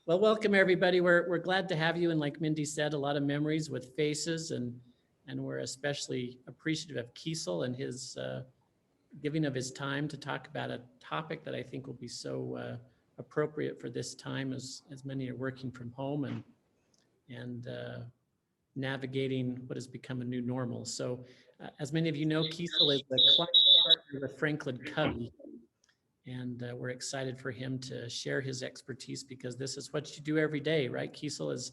Well, welcome everybody. We're glad to have you. And like Mindy said, a lot of memories with faces, and we're especially appreciative of Kiesel and his giving of his time to talk about a topic that I think will be so appropriate for this time, as many are working from home and navigating what has become a new normal. So as many of you know, Kiesel is the client partner with Franklin Covey. And we're excited for him to share his expertise, because this is what you do every day, right? Kiesel is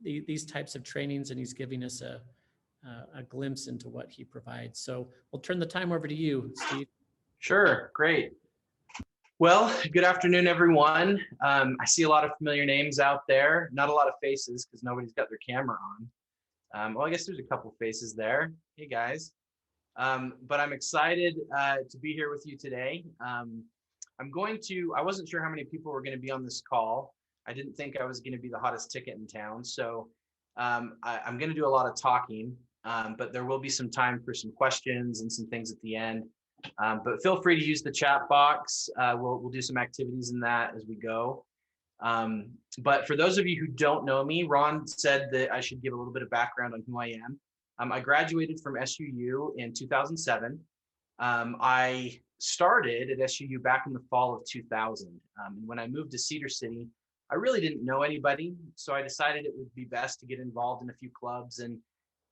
these types of trainings, and he's giving us a glimpse into what he provides. So we'll turn the time over to you, Steve. Sure, great. Well, good afternoon, everyone. I see a lot of familiar names out there, not a lot of faces because nobody's got their camera on. Well, I guess there's a couple faces there. Hey, guys. But I'm excited to be here with you today. I wasn't sure how many people were going to be on this call. I didn't think I was going to be the hottest ticket in town. So I'm going to do a lot of talking, but there will be some time for some questions and some things at the end. But feel free to use the chat box. We'll do some activities in that as we go. But for those of you who don't know me, Ron said that I should give a little bit of background on who I am. I graduated from SUU in 2007. I started at SUU back in the fall of 2000. When I moved to Cedar City, I really didn't know anybody, so I decided it would be best to get involved in a few clubs,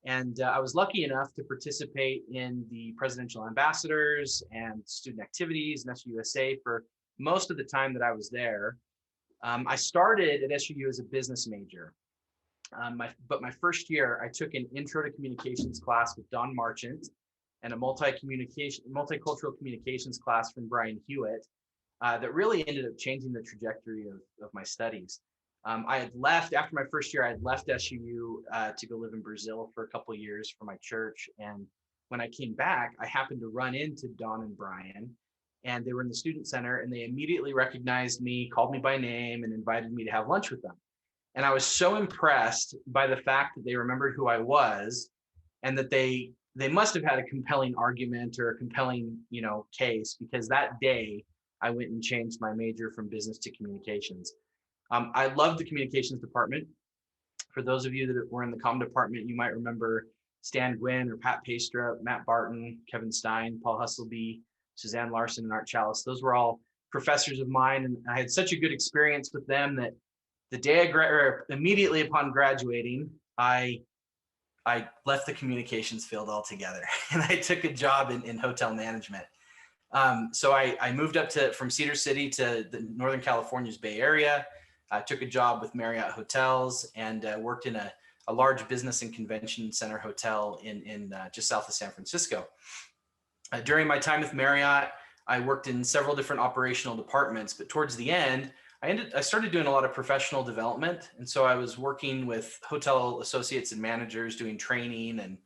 and I was lucky enough to participate in the presidential ambassadors and student activities and SUUSA for most of the time that I was there. I started at SUU as a business major, but my first year I took an intro to communications class with Don Marchant and a multicultural communications class from Brian Hewitt that really ended up changing the trajectory of my studies. I had left after my first year. I had left SUU to go live in Brazil for a couple of years for my church. And when I came back, I happened to run into Don and Brian, and they were in the student center, and they immediately recognized me, called me by name, and invited me to have lunch with them. And I was so impressed by the fact that they remembered who I was, and that they must have had a compelling argument or a compelling, case, because that day I went and changed my major from business to communications. I love the communications department. For those of you that were in the comm department, you might remember Stan Gwynn or Pat Paistra, Matt Barton, Kevin Stein, Paul Hustleby, Suzanne Larson, and Art Chalice. Those were all professors of mine, and I had such a good experience with them that the day immediately upon graduating, I left the communications field altogether, and I took a job in hotel management. So I moved up from Cedar City to the Northern California's Bay Area. I took a job with Marriott Hotels and worked in a large business and convention center hotel in just south of San Francisco. During my time with Marriott, I worked in several different operational departments, but towards the end, I started doing a lot of professional development. And so I was working with hotel associates and managers doing training and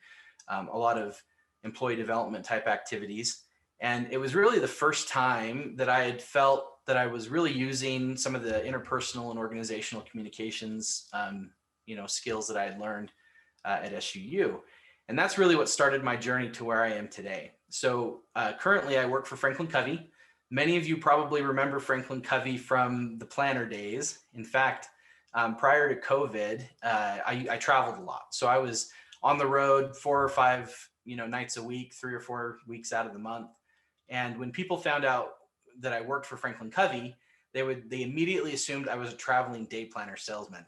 a lot of employee development type activities. And it was really the first time that I had felt that I was really using some of the interpersonal and organizational communications, skills that I had learned at SUU. And that's really what started my journey to where I am today. So currently I work for Franklin Covey. Many of you probably remember Franklin Covey from the planner days. In fact, prior to COVID, I traveled a lot. So I was on the road 4 or 5 nights a week, 3 or 4 weeks out of the month. And when people found out that I worked for Franklin Covey, they immediately assumed I was a traveling day planner salesman.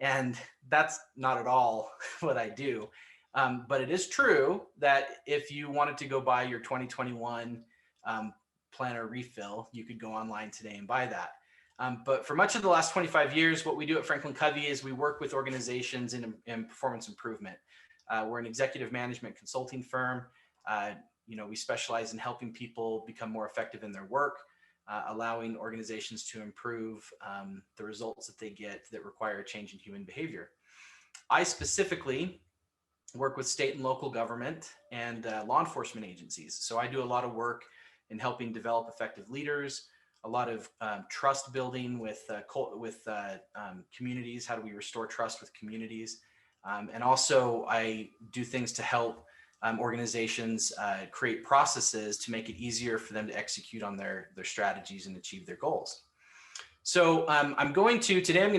And that's not at all what I do. But it is true that if you wanted to go buy your 2021 planner refill, you could go online today and buy that. But for much of the last 25 years, what we do at Franklin Covey is we work with organizations in performance improvement. We're an executive management consulting firm. We specialize in helping people become more effective in their work, allowing organizations to improve the results that they get that require a change in human behavior. I specifically work with state and local government and law enforcement agencies. So I do a lot of work in helping develop effective leaders, a lot of trust building with communities. How do we restore trust with communities? And also I do things to help organizations create processes to make it easier for them to execute on their strategies and achieve their goals. So today I'm going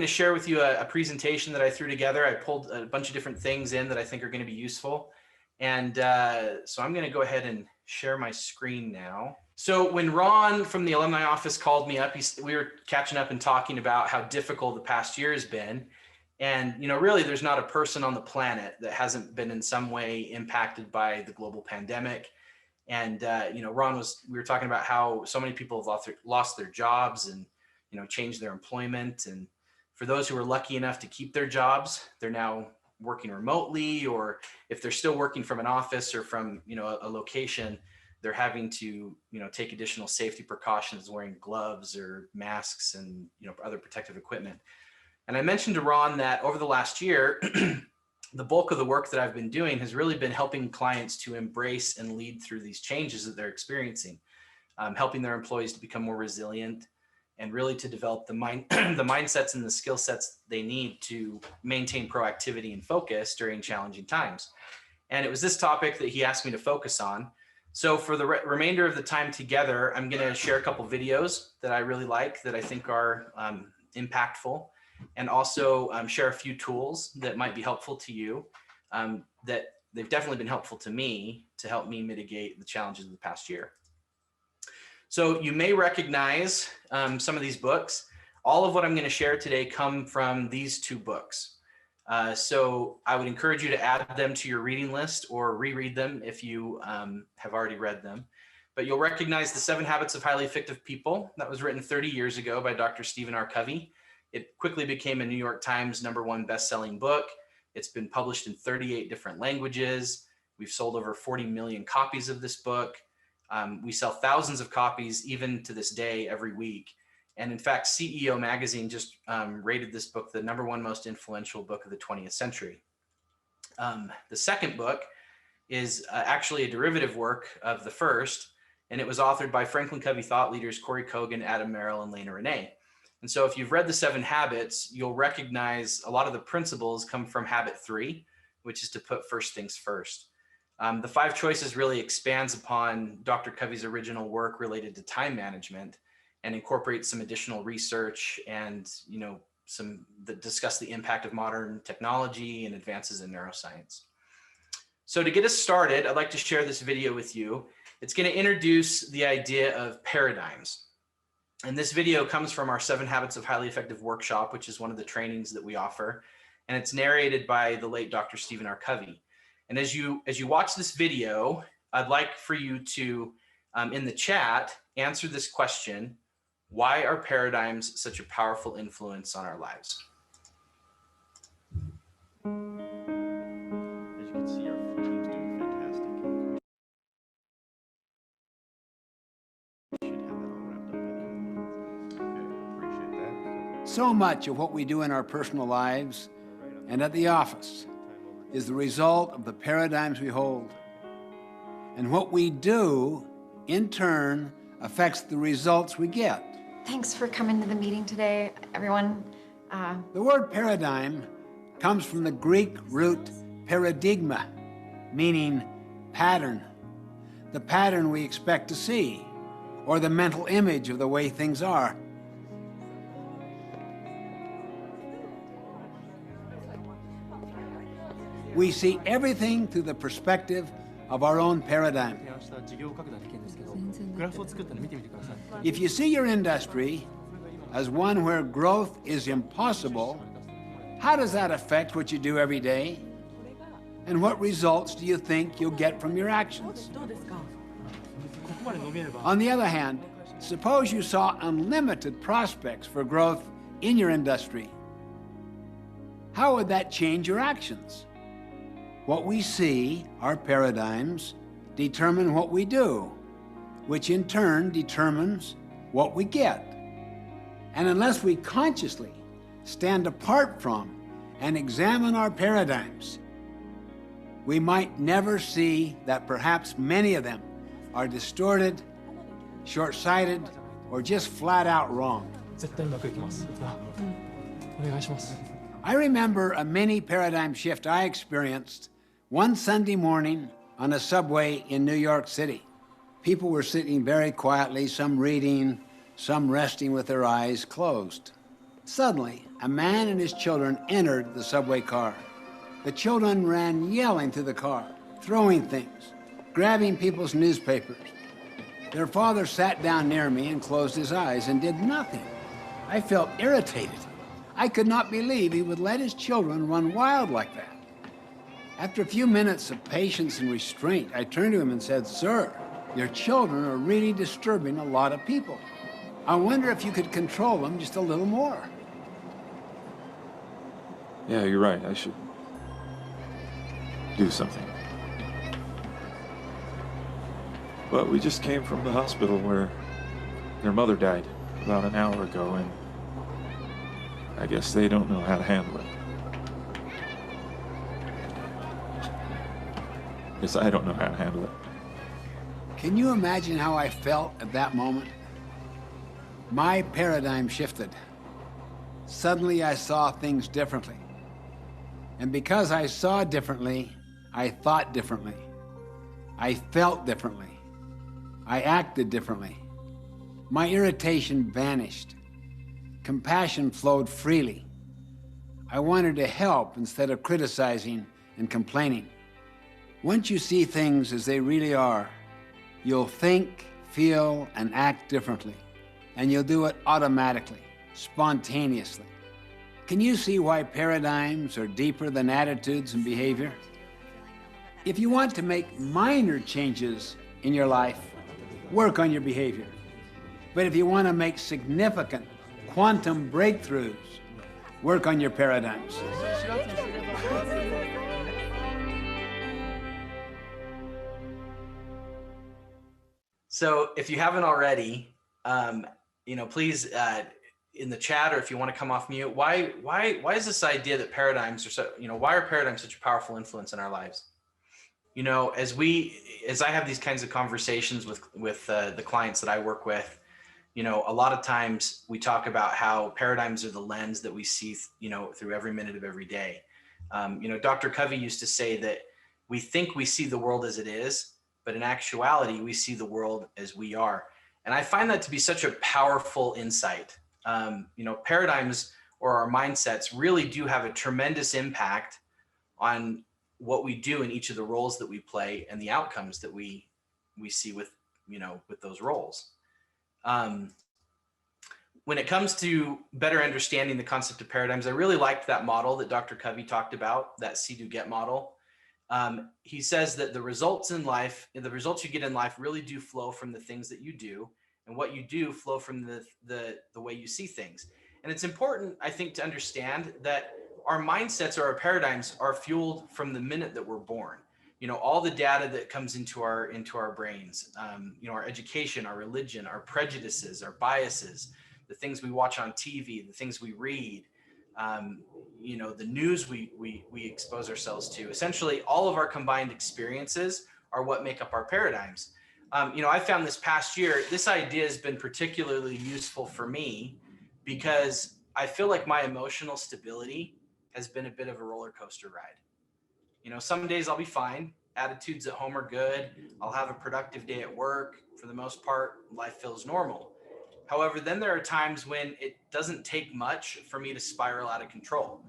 to share with you a presentation that I threw together. I pulled a bunch of different things in that I think are going to be useful. And so I'm going to go ahead and share my screen now. So when Ron from the alumni office called me up, we were catching up and talking about how difficult the past year has been. And, really, there's not a person on the planet that hasn't been in some way impacted by the global pandemic. And, we were talking about how so many people have lost their jobs and, changed their employment. And for those who are lucky enough to keep their jobs, they're now working remotely, or if they're still working from an office or from, a location, they're having to, take additional safety precautions, wearing gloves or masks and, other protective equipment. And I mentioned to Ron that over the last year, the bulk of the work that I've been doing has really been helping clients to embrace and lead through these changes that they're experiencing, helping their employees to become more resilient and really to develop the mindsets and the skill sets they need to maintain proactivity and focus during challenging times. And it was this topic that he asked me to focus on. So for the remainder of the time together, I'm going to share a couple videos that I really like, that I think are impactful, and also share a few tools that might be helpful to you, that they've definitely been helpful to me to help me mitigate the challenges of the past year. So you may recognize some of these books. All of what I'm going to share today come from these two books. So I would encourage you to add them to your reading list or reread them if you have already read them. But you'll recognize The 7 Habits of Highly Effective People. That was written 30 years ago by Dr. Stephen R. Covey. It quickly became a New York Times #1 best-selling book. It's been published in 38 different languages. We've sold over 40 million copies of this book. We sell thousands of copies even to this day every week. And in fact, CEO magazine just rated this book the #1 most influential book of the 20th century. The second book is actually a derivative work of the first, and it was authored by Franklin Covey thought leaders Corey Kogan, Adam Merrill, and Lena Renee. And so if you've read the 7 Habits, you'll recognize a lot of the principles come from habit 3, which is to put first things first. The 5 choices really expands upon Dr. Covey's original work related to time management and incorporates some additional research and, some that discuss the impact of modern technology and advances in neuroscience. So to get us started, I'd like to share this video with you. It's going to introduce the idea of paradigms. And this video comes from our 7 Habits of Highly Effective workshop, which is one of the trainings that we offer. And it's narrated by the late Dr. Stephen R. Covey. And as you watch this video, I'd like for you to, in the chat, answer this question: why are paradigms such a powerful influence on our lives? As you can see, our team's doing fantastic. We should have that all wrapped up by then. Okay, appreciate that. So much of what we do in our personal lives and at the office is the result of the paradigms we hold. And what we do, in turn, affects the results we get. Thanks for coming to the meeting today, everyone. The word paradigm comes from the Greek root paradigma, meaning pattern. The pattern we expect to see, or the mental image of the way things are. We see everything through the perspective of our own paradigm. If you see your industry as one where growth is impossible, how does that affect what you do every day? And what results do you think you'll get from your actions? On the other hand, suppose you saw unlimited prospects for growth in your industry. How would that change your actions? What we see, our paradigms, determine what we do, which in turn determines what we get. And unless we consciously stand apart from and examine our paradigms, we might never see that perhaps many of them are distorted, short-sighted, or just flat out wrong. I remember a mini paradigm shift I experienced one Sunday morning on a subway in New York City. People were sitting very quietly, some reading, some resting with their eyes closed. Suddenly, a man and his children entered the subway car. The children ran yelling through the car, throwing things, grabbing people's newspapers. Their father sat down near me and closed his eyes and did nothing. I felt irritated. I could not believe he would let his children run wild like that. After a few minutes of patience and restraint, I turned to him and said, "Sir, your children are really disturbing a lot of people. I wonder if you could control them just a little more." Yeah, you're right. I should do something. But we just came from the hospital where their mother died about an hour ago, and I guess they don't know how to handle it. Yes, I don't know how to handle it. Can you imagine how I felt at that moment? My paradigm shifted. Suddenly I saw things differently. And because I saw differently, I thought differently. I felt differently. I acted differently. My irritation vanished. Compassion flowed freely. I wanted to help instead of criticizing and complaining. Once you see things as they really are, you'll think, feel, and act differently. And you'll do it automatically, spontaneously. Can you see why paradigms are deeper than attitudes and behavior? If you want to make minor changes in your life, work on your behavior. But if you want to make significant quantum breakthroughs, work on your paradigms. So if you haven't already, please in the chat, or if you want to come off mute, why is this idea that paradigms are so, why are paradigms such a powerful influence in our lives? As I have these kinds of conversations with the clients that I work with, a lot of times we talk about how paradigms are the lens that we see, through every minute of every day. Dr. Covey used to say that we think we see the world as it is, but in actuality, we see the world as we are. And I find that to be such a powerful insight. Paradigms or our mindsets really do have a tremendous impact on what we do in each of the roles that we play and the outcomes that we see with those roles. When it comes to better understanding the concept of paradigms, I really liked that model that Dr. Covey talked about, that see, do, get model. He says that the results you get in life really do flow from the things that you do, and what you do flow from the way you see things. And it's important, I think, to understand that our mindsets or our paradigms are fueled from the minute that we're born. All the data that comes into our brains, our education, our religion, our prejudices, our biases, the things we watch on TV, the things we read, the news we expose ourselves to. Essentially, all of our combined experiences are what make up our paradigms. I found this past year, this idea has been particularly useful for me because I feel like my emotional stability has been a bit of a roller coaster ride. Some days I'll be fine. Attitudes at home are good. I'll have a productive day at work. For the most part, life feels normal. However, then there are times when it doesn't take much for me to spiral out of control.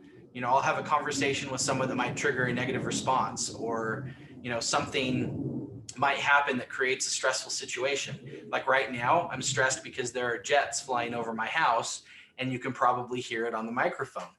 I'll have a conversation with someone that might trigger a negative response, or, something might happen that creates a stressful situation. Like right now, I'm stressed because there are jets flying over my house, and you can probably hear it on the microphone.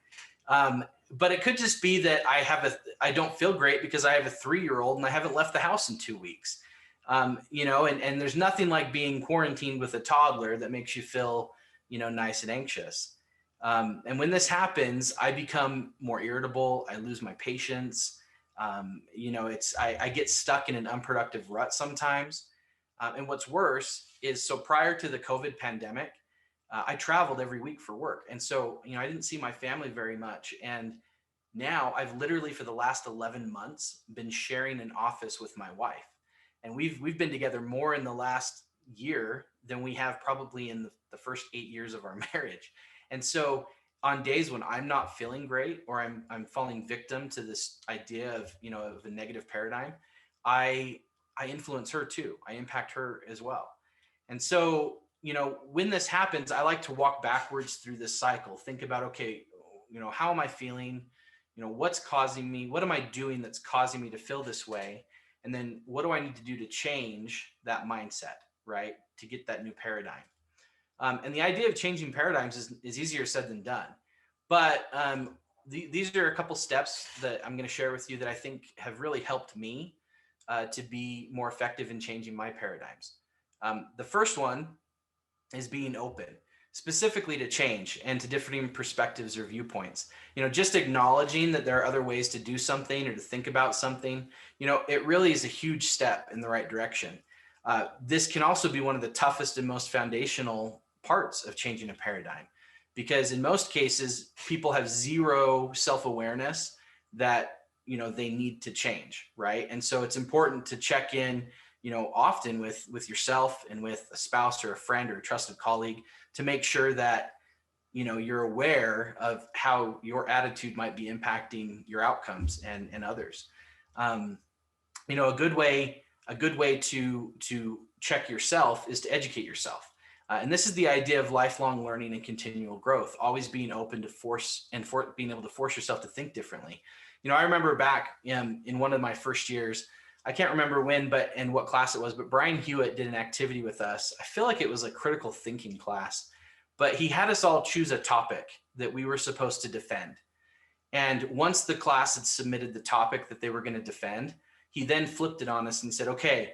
But it could just be that I don't feel great because I have a 3-year-old and I haven't left the house in 2 weeks. And there's nothing like being quarantined with a toddler that makes you feel, nice and anxious. And when this happens, I become more irritable. I lose my patience. I get stuck in an unproductive rut sometimes. And what's worse is, so prior to the COVID pandemic, I traveled every week for work. And so, I didn't see my family very much. And now I've literally, for the last 11 months, been sharing an office with my wife. And we've been together more in the last year than we have probably in the first 8 years of our marriage. And so on days when I'm not feeling great, or I'm falling victim to this idea of, of a negative paradigm, I influence her too. I impact her as well. And so, when this happens, I like to walk backwards through this cycle. Think about, okay, how am I feeling? What's causing me? What am I doing that's causing me to feel this way? And then what do I need to do to change that mindset, right? To get that new paradigm. And the idea of changing paradigms is easier said than done. But these are a couple steps that I'm going to share with you that I think have really helped me to be more effective in changing my paradigms. The first one is being open, specifically to change and to differing perspectives or viewpoints. Just acknowledging that there are other ways to do something or to think about something, it really is a huge step in the right direction. This can also be one of the toughest and most foundational parts of changing a paradigm, because in most cases, people have zero self-awareness that, they need to change, right? And so it's important to check in, often with yourself and with a spouse or a friend or a trusted colleague to make sure that, you're aware of how your attitude might be impacting your outcomes and others. A good way to check yourself is to educate yourself. And this is the idea of lifelong learning and continual growth, always being open to being able to force yourself to think differently. I remember back in one of my first years, I can't remember when, and what class it was, but Brian Hewitt did an activity with us. I feel like it was a critical thinking class, but he had us all choose a topic that we were supposed to defend. And once the class had submitted the topic that they were going to defend, he then flipped it on us and said, okay,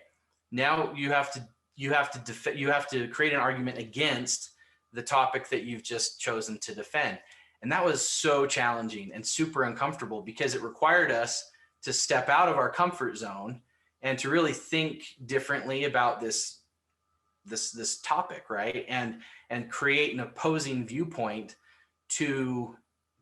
now you have to create an argument against the topic that you've just chosen to defend. And that was so challenging and super uncomfortable, because it required us to step out of our comfort zone and to really think differently about this topic, right? And create an opposing viewpoint to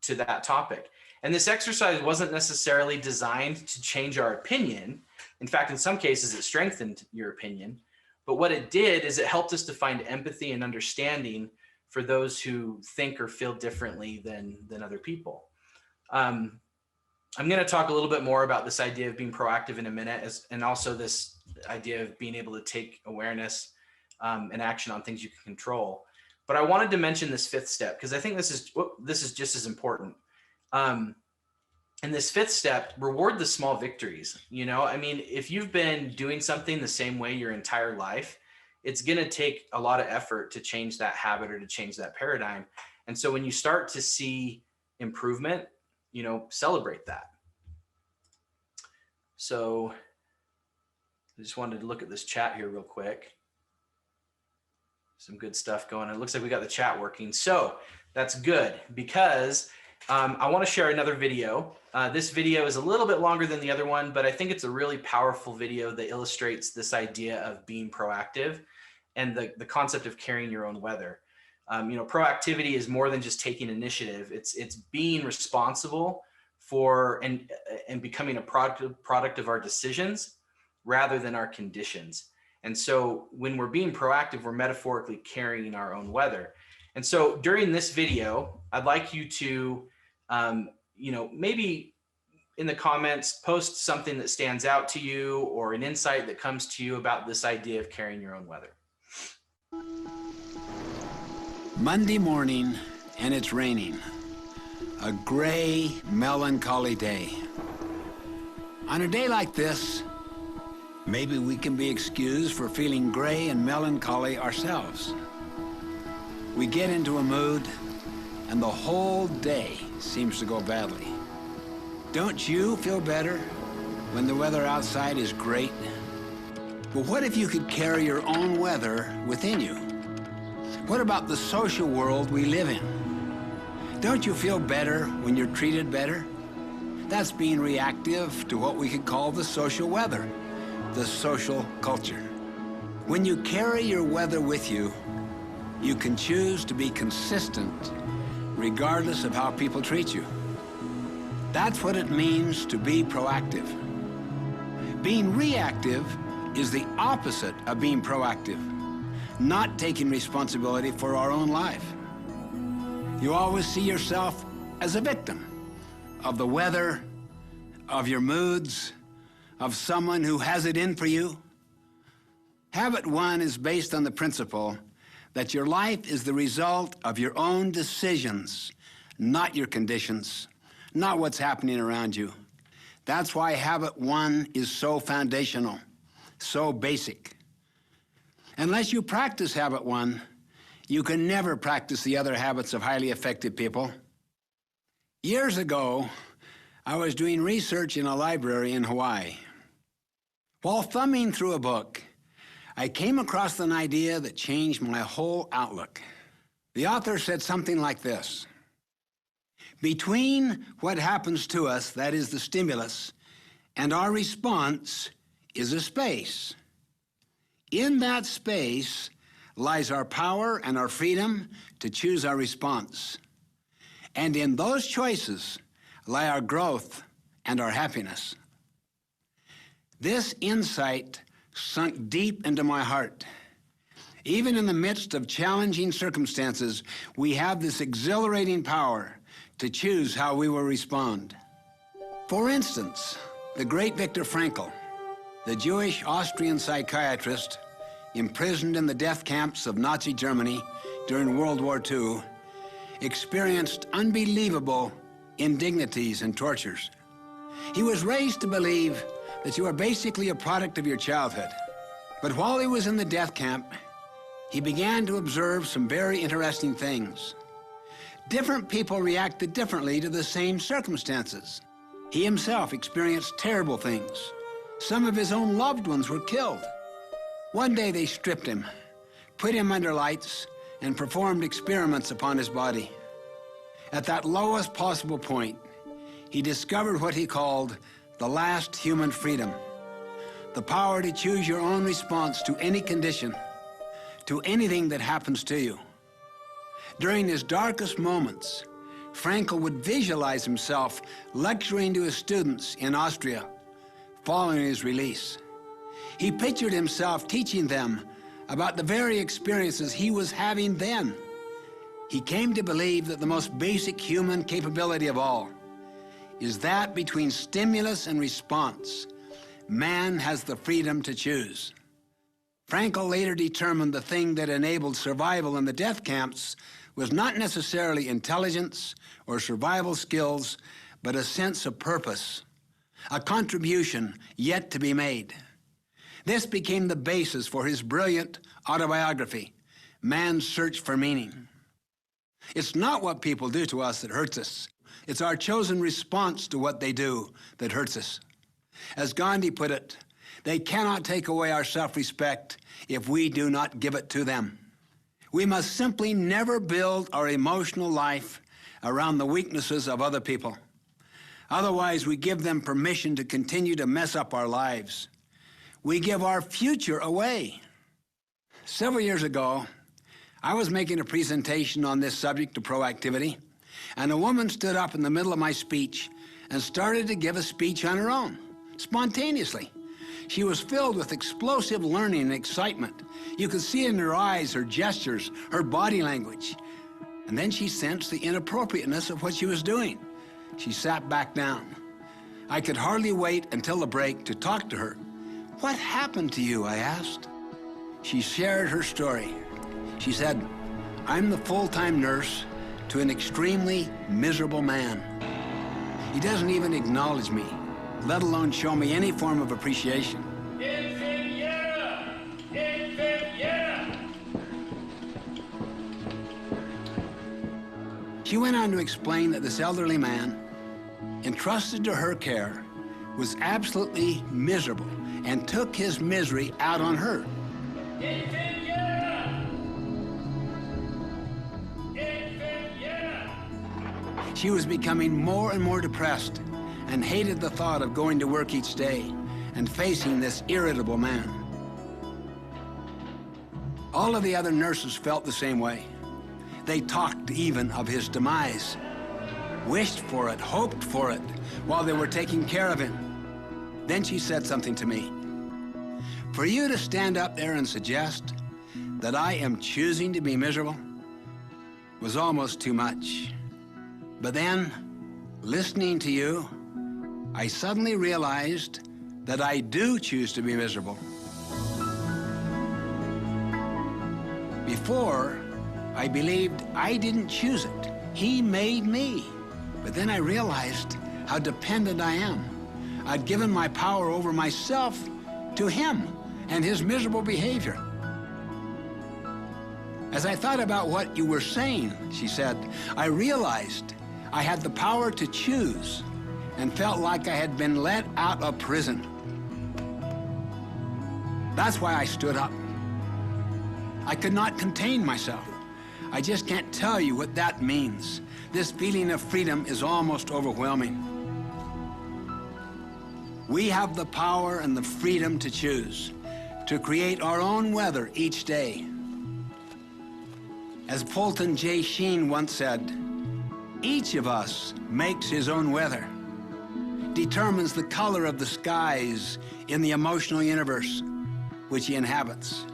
that topic. And this exercise wasn't necessarily designed to change our opinion. In fact, in some cases, it strengthened your opinion. But what it did is it helped us to find empathy and understanding for those who think or feel differently than other people. I'm going to talk a little bit more about this idea of being proactive in a minute, and also this idea of being able to take awareness and action on things you can control. But I wanted to mention this fifth step, because I think this is just as important. And this fifth step, reward the small victories. If you've been doing something the same way your entire life, it's going to take a lot of effort to change that habit or to change that paradigm. And so when you start to see improvement, celebrate that. So I just wanted to look at this chat here real quick. Some good stuff going on. It looks like we got the chat working. So that's good, because I want to share another video. This video is a little bit longer than the other one, but I think it's a really powerful video that illustrates this idea of being proactive and the concept of carrying your own weather. Proactivity is more than just taking initiative. It's being responsible for and becoming a product of our decisions rather than our conditions. And so when we're being proactive, we're metaphorically carrying our own weather. And so during this video, I'd like you to, maybe in the comments, post something that stands out to you or an insight that comes to you about this idea of carrying your own weather. Monday morning, and it's raining. A gray, melancholy day. On a day like this, maybe we can be excused for feeling gray and melancholy ourselves. We get into a mood, and the whole day seems to go badly. Don't you feel better when the weather outside is great? But what if you could carry your own weather within you? What about the social world we live in? Don't you feel better when you're treated better? That's being reactive to what we could call the social weather, the social culture. When you carry your weather with you, you can choose to be consistent regardless of how people treat you. That's what it means to be proactive. Being reactive is the opposite of being proactive, not taking responsibility for our own life. You always see yourself as a victim of the weather, of your moods, of someone who has it in for you. Habit one is based on the principle that your life is the result of your own decisions, not your conditions, not what's happening around you. That's why habit 1 is so foundational, so basic. Unless you practice habit 1, you can never practice the other habits of highly effective people. Years ago, I was doing research in a library in Hawaii. While thumbing through a book, I came across an idea that changed my whole outlook. The author said something like this: between what happens to us, that is the stimulus, and our response is a space. In that space lies our power and our freedom to choose our response. And in those choices lie our growth and our happiness. This insight sunk deep into my heart. Even in the midst of challenging circumstances, we have this exhilarating power to choose how we will respond. For instance, the great Viktor Frankl, the Jewish Austrian psychiatrist imprisoned in the death camps of Nazi Germany during World War II, experienced unbelievable indignities and tortures. He was raised to believe that you are basically a product of your childhood. But while he was in the death camp, he began to observe some very interesting things. Different people reacted differently to the same circumstances. He himself experienced terrible things. Some of his own loved ones were killed. One day they stripped him, put him under lights, and performed experiments upon his body. At that lowest possible point, he discovered what he called the last human freedom, the power to choose your own response to any condition, to anything that happens to you. During his darkest moments, Frankl would visualize himself lecturing to his students in Austria following his release. He pictured himself teaching them about the very experiences he was having then. He came to believe that the most basic human capability of all is that between stimulus and response, man has the freedom to choose. Frankl later determined the thing that enabled survival in the death camps was not necessarily intelligence or survival skills, but a sense of purpose, a contribution yet to be made. This became the basis for his brilliant autobiography, Man's Search for Meaning. It's not what people do to us that hurts us. It's our chosen response to what they do that hurts us. As Gandhi put it, they cannot take away our self-respect if we do not give it to them. We must simply never build our emotional life around the weaknesses of other people. Otherwise, we give them permission to continue to mess up our lives. We give our future away. Several years ago, I was making a presentation on this subject of proactivity, and a woman stood up in the middle of my speech and started to give a speech on her own, spontaneously. She was filled with explosive learning and excitement. You could see in her eyes, her gestures, her body language. And then she sensed the inappropriateness of what she was doing. She sat back down. I could hardly wait until the break to talk to her. "What happened to you?" I asked. She shared her story. She said, "I'm the full-time nurse to an extremely miserable man. He doesn't even acknowledge me, let alone show me any form of appreciation." She went on to explain that this elderly man, entrusted to her care, was absolutely miserable and took his misery out on her. She was becoming more and more depressed and hated the thought of going to work each day and facing this irritable man. All of the other nurses felt the same way. They talked even of his demise, wished for it, hoped for it, while they were taking care of him. Then she said something to me. "For you to stand up there and suggest that I am choosing to be miserable was almost too much. But then, listening to you, I suddenly realized that I do choose to be miserable." Before, I believed I didn't choose it. He made me. But then I realized how dependent I am. I'd given my power over myself to him and his miserable behavior. As I thought about what you were saying, she said, I realized I had the power to choose and felt like I had been let out of prison. That's why I stood up. I could not contain myself. I just can't tell you what that means. This feeling of freedom is almost overwhelming. We have the power and the freedom to choose, to create our own weather each day. As Fulton J. Sheen once said, each of us makes his own weather, determines the color of the skies in the emotional universe which he inhabits.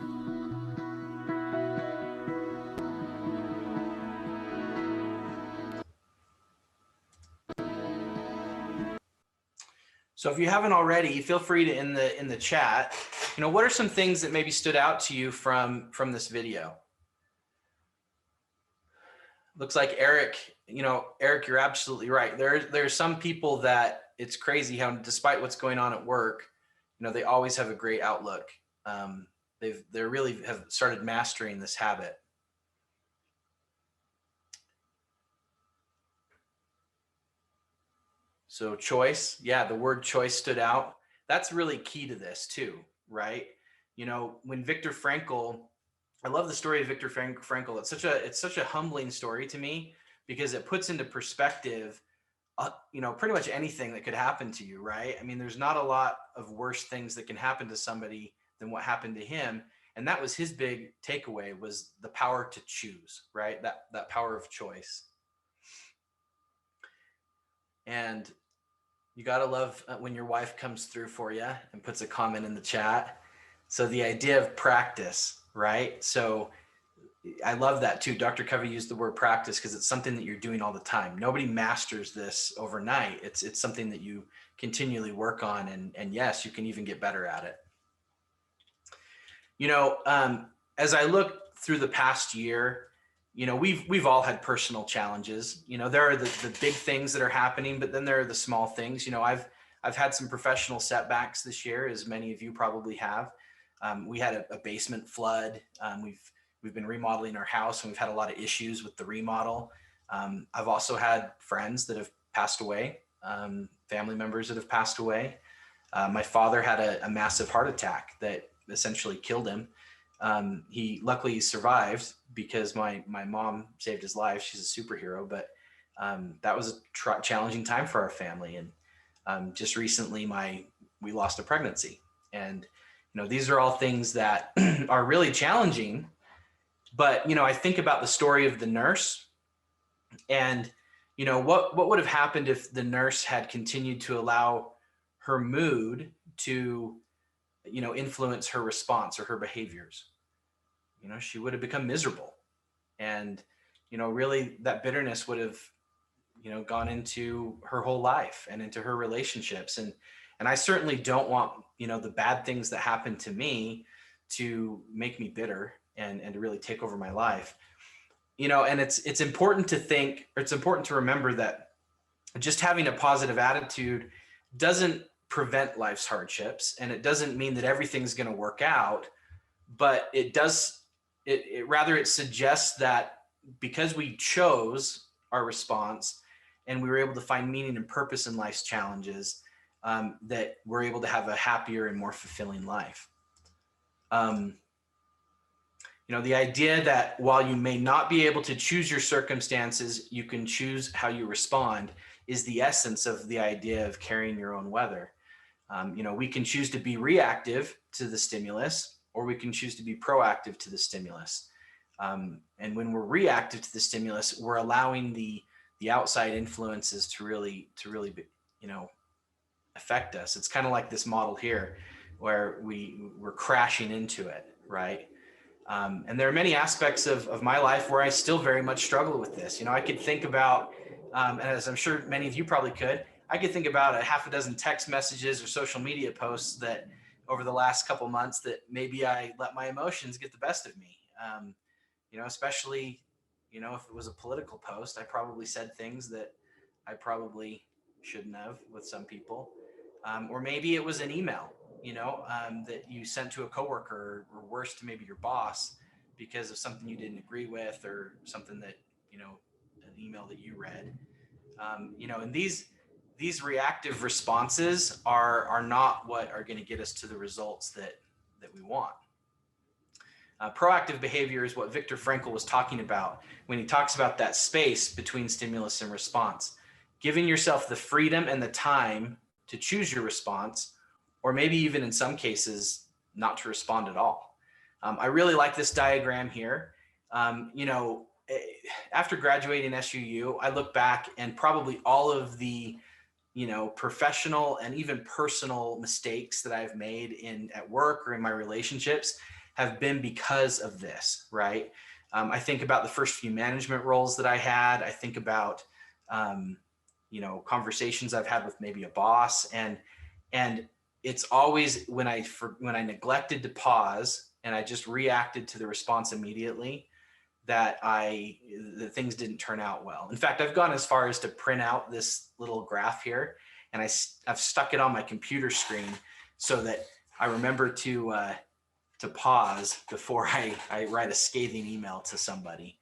So if you haven't already, feel free to in the chat, what are some things that maybe stood out to you from this video? Looks like Eric, Eric, you're absolutely right. There's some people that it's crazy how despite what's going on at work, they always have a great outlook. They really have started mastering this habit. So choice, yeah, the word choice stood out. That's really key to this too, right? When Viktor Frankl, I love the story of Viktor Frankl. It's such a humbling story to me because it puts into perspective, pretty much anything that could happen to you, right? I mean, there's not a lot of worse things that can happen to somebody than what happened to him. And that was his big takeaway, was the power to choose, right? That power of choice. And you got to love when your wife comes through for you and puts a comment in the chat. So the idea of practice, right? So I love that too. Dr. Covey used the word practice because it's something that you're doing all the time. Nobody masters this overnight. It's something that you continually work on. And yes, you can even get better at it. As I look through the past year, we've all had personal challenges. There are the big things that are happening, but then there are the small things. I've had some professional setbacks this year, as many of you probably have. We had a basement flood. We've been remodeling our house, and we've had a lot of issues with the remodel. I've also had friends that have passed away, family members that have passed away. My father had a massive heart attack that essentially killed him. He luckily survived because my mom saved his life. She's a superhero, but that was a challenging time for our family. And just recently, we lost a pregnancy. And these are all things that are really challenging. But I think about the story of the nurse, and what would have happened if the nurse had continued to allow her mood to influence her response or her behaviors. She would have become miserable, and really that bitterness would have gone into her whole life and into her relationships. And I certainly don't want the bad things that happened to me to make me bitter and to really take over my life. And it's important to think, or it's important to remember that just having a positive attitude doesn't prevent life's hardships, and it doesn't mean that everything's going to work out, but it suggests that because we chose our response and we were able to find meaning and purpose in life's challenges, that we're able to have a happier and more fulfilling life. The idea that while you may not be able to choose your circumstances, you can choose how you respond is the essence of the idea of carrying your own weather. We can choose to be reactive to the stimulus, or we can choose to be proactive to the stimulus. And when we're reactive to the stimulus, we're allowing the outside influences to really be, affect us. It's kind of like this model here, where we're crashing into it, right? And there are many aspects of my life where I still very much struggle with this. I could think about, and as I'm sure many of you probably could, I could think about a half a dozen text messages or social media posts that over the last couple months that maybe I let my emotions get the best of me. especially, if it was a political post, I probably said things that I probably shouldn't have with some people. Or maybe it was an email, that you sent to a coworker, or worse, to maybe your boss, because of something you didn't agree with, or something that, an email that you read. And these reactive responses are not what are going to get us to the results that we want. Proactive behavior is what Viktor Frankl was talking about when he talks about that space between stimulus and response. Giving yourself the freedom and the time to choose your response, or maybe even in some cases, not to respond at all. I really like this diagram here. After graduating SUU, I look back, and probably all of the professional and even personal mistakes that I've made at work or in my relationships have been because of this, right? I think about the first few management roles that I had. I think about, conversations I've had with maybe a boss, and it's always when I neglected to pause and I just reacted to the response immediately, that the things didn't turn out well. In fact, I've gone as far as to print out this little graph here, and I've stuck it on my computer screen so that I remember to pause before I write a scathing email to somebody.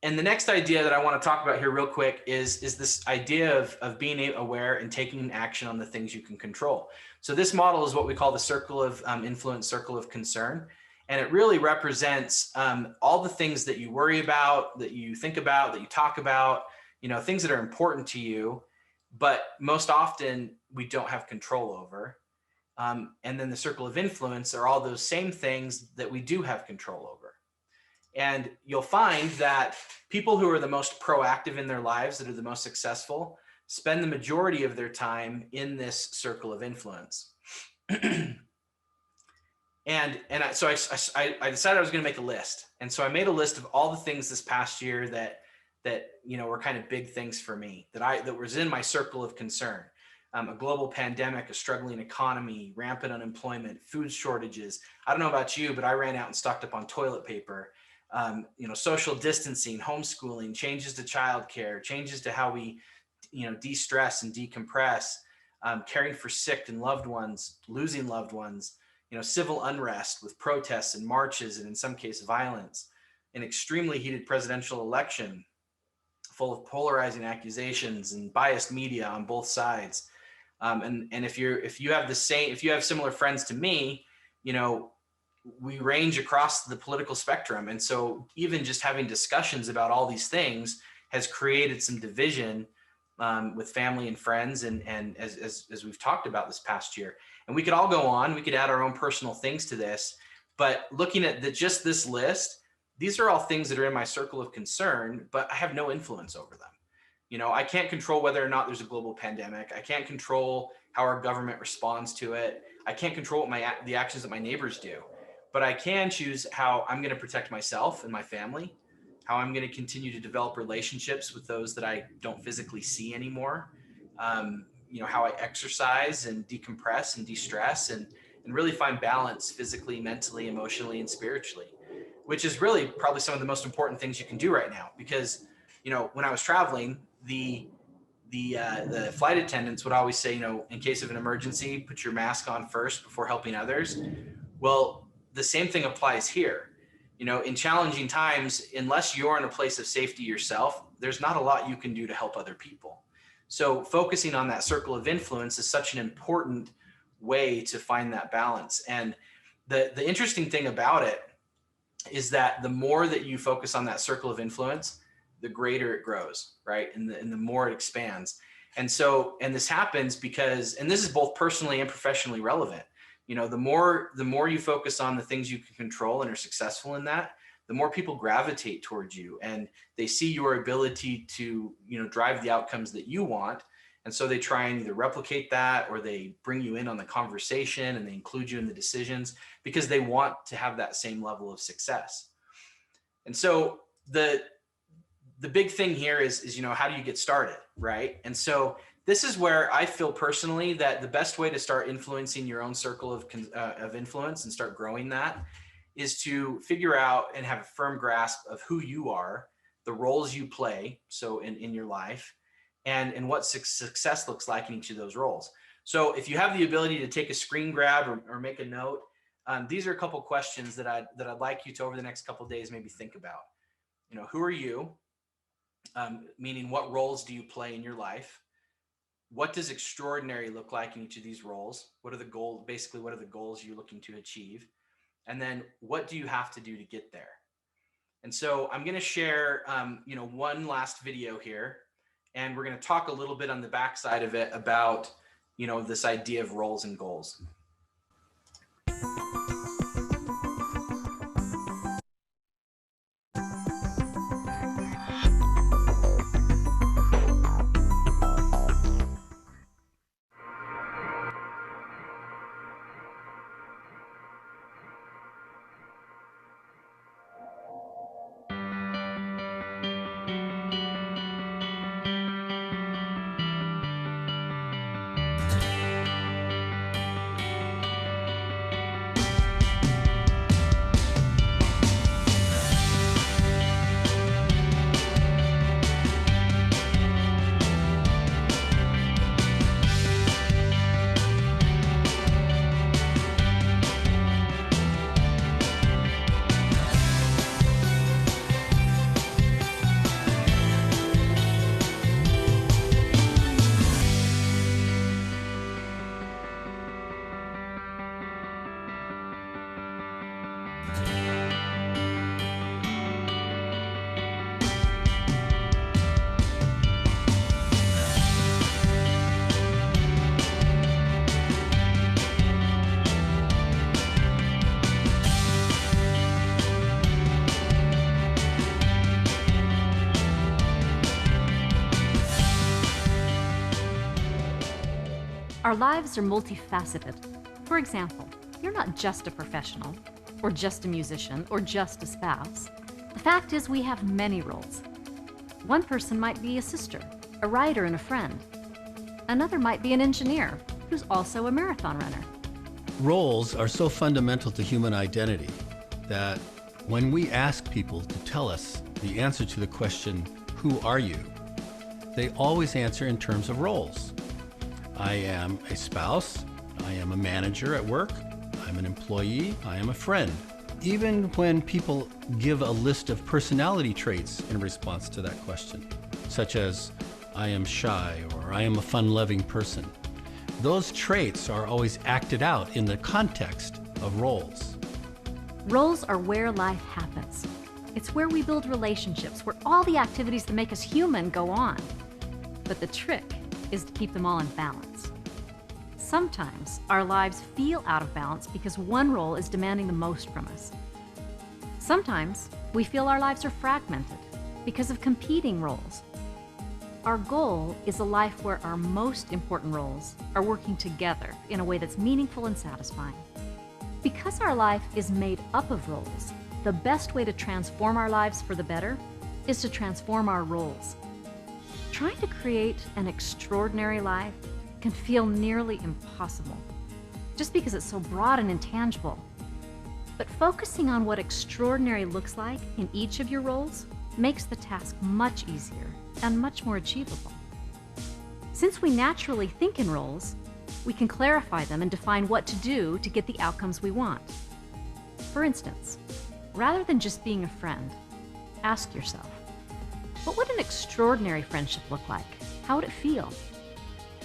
And the next idea that I want to talk about here real quick is this idea of being aware and taking action on the things you can control. So this model is what we call the circle of influence, circle of concern. And it really represents all the things that you worry about, that you think about, that you talk about, things that are important to you, but most often we don't have control over. And then the circle of influence are all those same things that we do have control over. And you'll find that people who are the most proactive in their lives, that are the most successful, spend the majority of their time in this circle of influence. So I decided I was going to make a list. And so I made a list of all the things this past year that were kind of big things for me, that was in my circle of concern. A global pandemic, a struggling economy, rampant unemployment, food shortages. I don't know about you, but I ran out and stocked up on toilet paper. Social distancing, homeschooling, changes to childcare, changes to how we, de-stress and decompress, caring for sick and loved ones, losing loved ones, civil unrest with protests and marches, and in some cases violence, an extremely heated presidential election full of polarizing accusations and biased media on both sides. And if you have similar friends to me, we range across the political spectrum. And so even just having discussions about all these things has created some division with family and friends, and as we've talked about this past year. And we could all go on, we could add our own personal things to this, but looking at just this list, these are all things that are in my circle of concern, but I have no influence over them. I can't control whether or not there's a global pandemic. I can't control how our government responds to it. I can't control the actions that my neighbors do, but I can choose how I'm going to protect myself and my family, how I'm going to continue to develop relationships with those that I don't physically see anymore, how I exercise and decompress and de-stress and really find balance physically, mentally, emotionally, and spiritually, which is really probably some of the most important things you can do right now. Because, when I was traveling, the flight attendants would always say, in case of an emergency, put your mask on first before helping others. Well, the same thing applies here. In challenging times, unless you're in a place of safety yourself, there's not a lot you can do to help other people. So focusing on that circle of influence is such an important way to find that balance. And the interesting thing about it is that the more that you focus on that circle of influence, the greater it grows, right? And the more it expands. And this happens because, and this is both personally and professionally relevant, the more you focus on the things you can control and are successful in that, the more people gravitate towards you, and they see your ability to, drive the outcomes that you want. And so they try and either replicate that, or they bring you in on the conversation and they include you in the decisions because they want to have that same level of success. And so the big thing here is, how do you get started, right? And so this is where I feel personally that the best way to start influencing your own circle of influence and start growing that is to figure out and have a firm grasp of who you are, the roles you play, so in your life, and what success looks like in each of those roles. So if you have the ability to take a screen grab or make a note, these are a couple questions that I'd like you to, over the next couple of days, maybe think about. You know, who are you? Meaning, what roles do you play in your life? What does extraordinary look like in each of these roles? What are the goals? Basically, what are the goals you're looking to achieve? And then what do you have to do to get there? And so I'm going to share, one last video here, and we're going to talk a little bit on the backside of it about, this idea of roles and goals. Our lives are multifaceted. For example, you're not just a professional, or just a musician, or just a spouse. The fact is we have many roles. One person might be a sister, a writer, and a friend. Another might be an engineer, who's also a marathon runner. Roles are so fundamental to human identity that when we ask people to tell us the answer to the question, who are you? They always answer in terms of roles. I am a spouse, I am a manager at work, I'm an employee, I am a friend. Even when people give a list of personality traits in response to that question, such as I am shy or I am a fun-loving person, those traits are always acted out in the context of roles. Roles are where life happens. It's where we build relationships, where all the activities that make us human go on. But the trick is to keep them all in balance. Sometimes our lives feel out of balance because one role is demanding the most from us. Sometimes we feel our lives are fragmented because of competing roles. Our goal is a life where our most important roles are working together in a way that's meaningful and satisfying. Because our life is made up of roles, the best way to transform our lives for the better is to transform our roles. Trying to create an extraordinary life can feel nearly impossible, just because it's so broad and intangible. But focusing on what extraordinary looks like in each of your roles makes the task much easier and much more achievable. Since we naturally think in roles, we can clarify them and define what to do to get the outcomes we want. For instance, rather than just being a friend, ask yourself, what would an extraordinary friendship look like? How would it feel?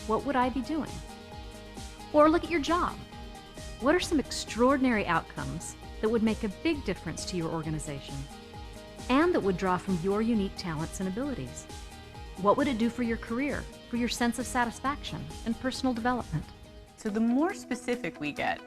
What would I be doing? Or look at your job. What are some extraordinary outcomes that would make a big difference to your organization and that would draw from your unique talents and abilities? What would it do for your career, for your sense of satisfaction and personal development? So the more specific we get,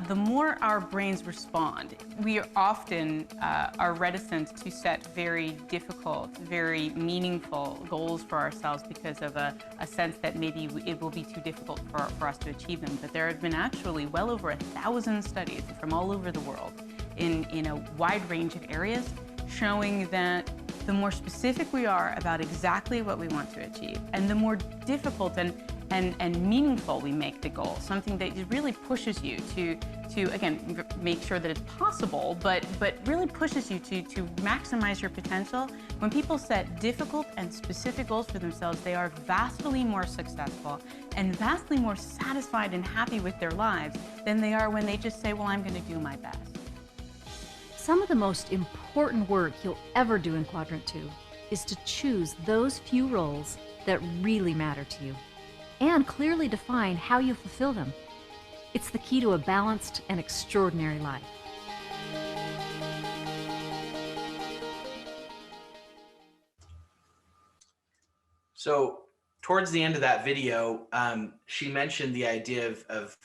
the more our brains respond. We often are reticent to set very difficult, very meaningful goals for ourselves because of a sense that maybe it will be too difficult for us to achieve them. But there have been actually well over 1,000 studies from all over the world in a wide range of areas showing that the more specific we are about exactly what we want to achieve, and the more difficult and meaningful we make the goal, something that really pushes you to again, make sure that it's possible, but really pushes you to maximize your potential. When people set difficult and specific goals for themselves, they are vastly more successful and vastly more satisfied and happy with their lives than they are when they just say, well, I'm going to do my best. Some of the most important work you'll ever do in Quadrant 2 is to choose those few roles that really matter to you and clearly define how you fulfill them. It's the key to a balanced and extraordinary life. So towards the end of that video, she mentioned the idea of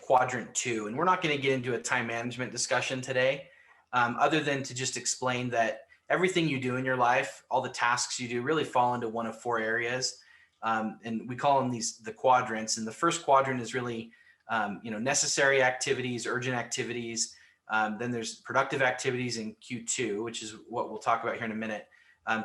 Quadrant 2, and we're not going to get into a time management discussion today, other than to just explain that everything you do in your life, all the tasks you do really fall into one of 4 areas. And we call them the quadrants. And the first quadrant is really necessary activities, urgent activities. Then there's productive activities in Q2, which is what we'll talk about here in a minute,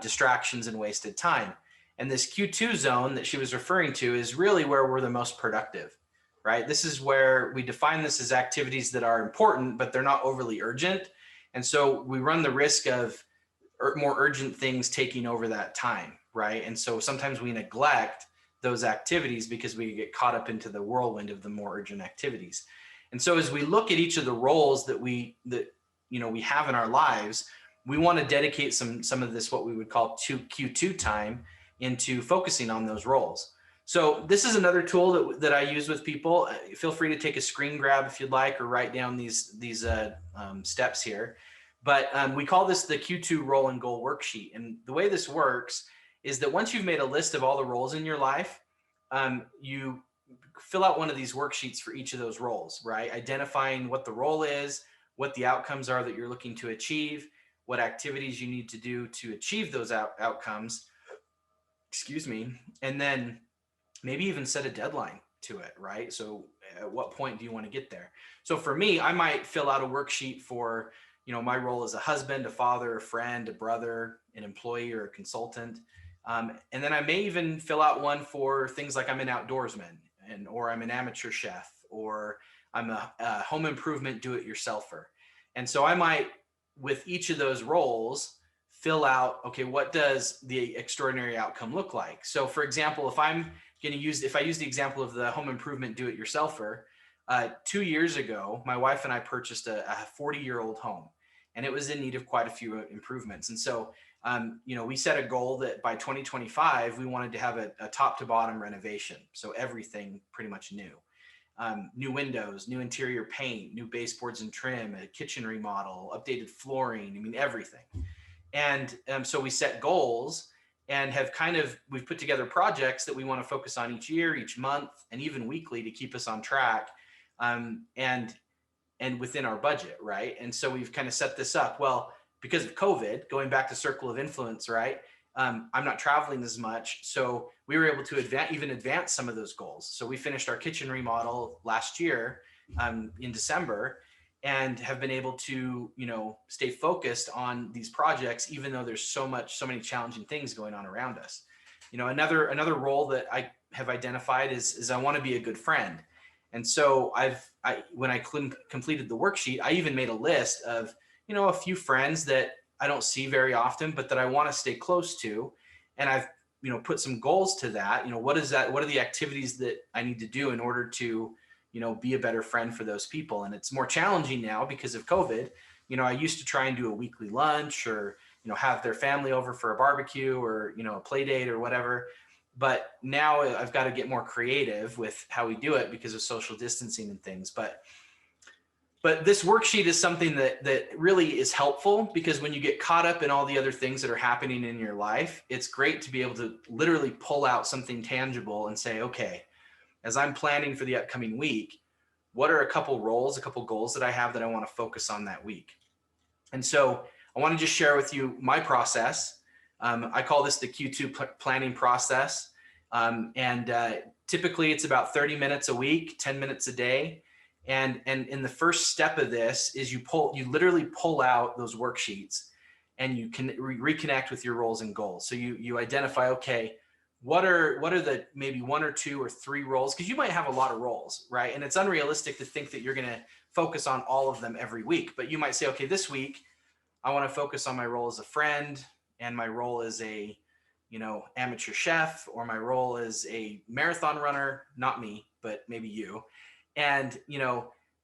distractions and wasted time. And this Q2 zone that she was referring to is really where we're the most productive, right? This is where we define this as activities that are important, but they're not overly urgent. And so we run the risk of more urgent things taking over that time, right? And so sometimes we neglect those activities because we get caught up into the whirlwind of the more urgent activities. And so as we look at each of the roles that we have in our lives, we want to dedicate some of this, what we would call Q2 time, into focusing on those roles. So this is another tool that I use with people. Feel free to take a screen grab if you'd like, or write down these steps here. But we call this the Q2 role and goal worksheet. And the way this works is that once you've made a list of all the roles in your life, you fill out one of these worksheets for each of those roles, right? Identifying what the role is, what the outcomes are that you're looking to achieve, what activities you need to do to achieve those outcomes, and then maybe even set a deadline to it, right? So at what point do you want to get there? So for me, I might fill out a worksheet for, my role as a husband, a father, a friend, a brother, an employee, or a consultant. And then I may even fill out one for things like I'm an outdoorsman, or I'm an amateur chef, or I'm a home improvement do-it-yourselfer. And so I might, with each of those roles, fill out, okay, what does the extraordinary outcome look like? So for example, if I use the example of the home improvement do-it-yourselfer, 2 years ago, my wife and I purchased a 40-year-old home, and it was in need of quite a few improvements. And so, we set a goal that by 2025, we wanted to have a top to bottom renovation. So everything pretty much new. New windows, new interior paint, new baseboards and trim, a kitchen remodel, updated flooring, everything. And so we set goals and we've put together projects that we want to focus on each year, each month, and even weekly to keep us on track, and within our budget, right? And so we've kind of set this up. Well, because of COVID, going back to circle of influence, right? I'm not traveling as much. So we were able to advance some of those goals. So we finished our kitchen remodel last year in December, and have been able to, stay focused on these projects, even though there's so many challenging things going on around us. Another role that I have identified is I want to be a good friend. And so when I completed the worksheet, I even made a list of, a few friends that I don't see very often, but that I want to stay close to. And I've, put some goals to that. What are the activities that I need to do in order to, be a better friend for those people? And it's more challenging now because of COVID. I used to try and do a weekly lunch, or, have their family over for a barbecue, or, a play date or whatever. But now I've got to get more creative with how we do it because of social distancing and things. But this worksheet is something that really is helpful, because when you get caught up in all the other things that are happening in your life, it's great to be able to literally pull out something tangible and say, okay, as I'm planning for the upcoming week, what are a couple goals that I have that I want to focus on that week? And so I want to just share with you my process. I call this the Q2 planning process. Typically it's about 30 minutes a week, 10 minutes a day. And in the first step of this is you literally pull out those worksheets, and you can reconnect with your roles and goals. So you identify, okay, what are the maybe 1 or 2 or 3 roles? Because you might have a lot of roles, right? And it's unrealistic to think that you're going to focus on all of them every week. But you might say, okay, this week I want to focus on my role as a friend, and my role as a, amateur chef, or my role as a marathon runner, not me, but maybe you. And,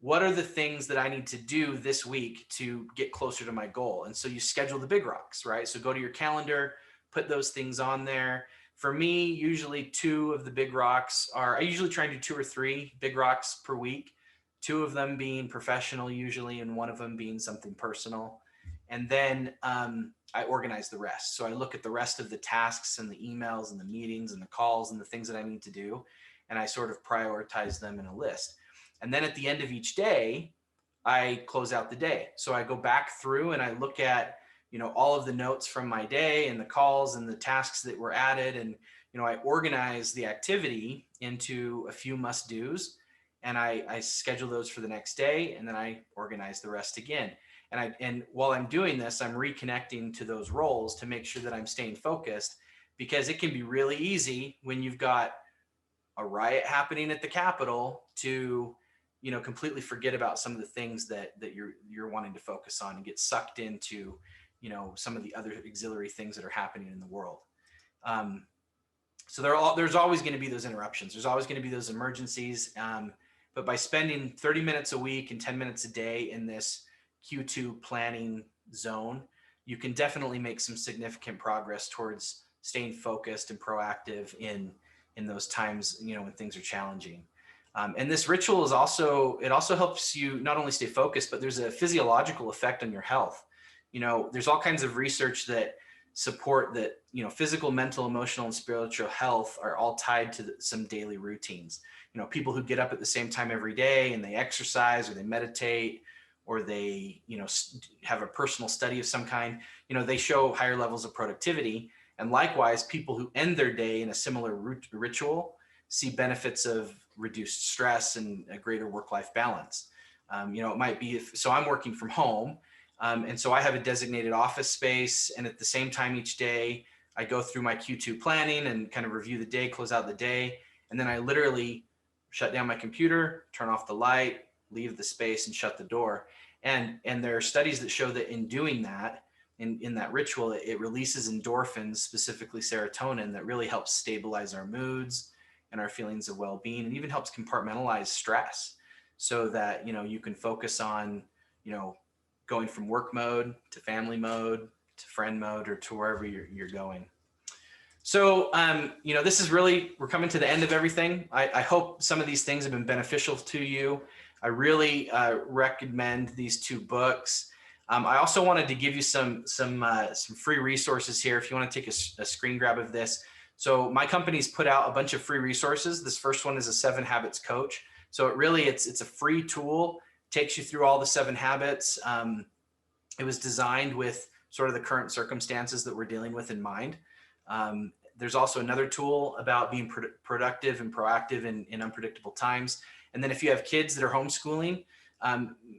what are the things that I need to do this week to get closer to my goal? And so you schedule the big rocks, right? So go to your calendar, put those things on there. For me, usually 2 of the big rocks I usually try and do 2 or 3 big rocks per week, 2 of them being professional usually, and 1 of them being something personal. And then I organize the rest. So I look at the rest of the tasks and the emails and the meetings and the calls and the things that I need to do, and I sort of prioritize them in a list. And then at the end of each day, I close out the day. So I go back through and I look at, all of the notes from my day and the calls and the tasks that were added. And, I organize the activity into a few must-dos, and I schedule those for the next day, and then I organize the rest again. And while I'm doing this, I'm reconnecting to those roles to make sure that I'm staying focused, because it can be really easy when you've got a riot happening at the Capitol to, completely forget about some of the things that you're wanting to focus on and get sucked into, some of the other auxiliary things that are happening in the world. So there's always going to be those interruptions. There's always going to be those emergencies. But by spending 30 minutes a week and 10 minutes a day in this Q2 planning zone, you can definitely make some significant progress towards staying focused and proactive in those times, when things are challenging. And this ritual it also helps you not only stay focused, but there's a physiological effect on your health. There's all kinds of research that support that, physical, mental, emotional, and spiritual health are all tied to some daily routines. People who get up at the same time every day and they exercise or they meditate, or they, have a personal study of some kind, they show higher levels of productivity. And likewise, people who end their day in a similar ritual see benefits of reduced stress and a greater work-life balance. It might be so I'm working from home, and so I have a designated office space, and at the same time each day, I go through my Q2 planning and kind of review the day, close out the day, and then I literally shut down my computer, turn off the light, leave the space, and shut the door. And there are studies that show that in doing that, in that ritual, it releases endorphins, specifically serotonin, that really helps stabilize our moods and our feelings of well-being, and even helps compartmentalize stress so that, you can focus on, going from work mode to family mode to friend mode, or to wherever you're going. So, this is really, we're coming to the end of everything. I hope some of these things have been beneficial to you. I really recommend these 2 books. I also wanted to give you some free resources here if you want to take a screen grab of this. So my company's put out a bunch of free resources. This first one is a 7 Habits Coach. So it's a free tool, takes you through all the 7 habits. It was designed with sort of the current circumstances that we're dealing with in mind. There's also another tool about being productive and proactive in unpredictable times. And then if you have kids that are homeschooling,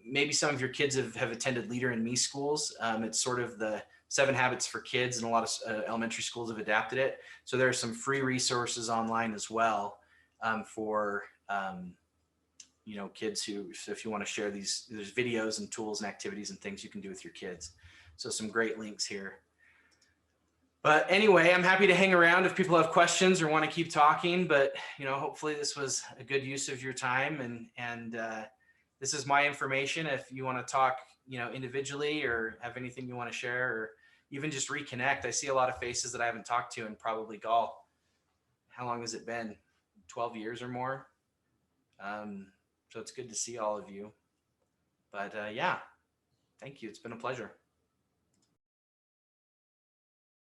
maybe some of your kids have attended Leader in Me schools. It's sort of the 7 habits for kids, and a lot of elementary schools have adapted it. So there are some free resources online as well for kids so if you want to share there's videos and tools and activities and things you can do with your kids. So some great links here. But anyway, I'm happy to hang around if people have questions or want to keep talking, but hopefully this was a good use of your time, and this is my information. If you want to talk, individually, or have anything you want to share, or even just reconnect. I see a lot of faces that I haven't talked to in probably, how long has it been? 12 years or more. So it's good to see all of you. But yeah, thank you. It's been a pleasure.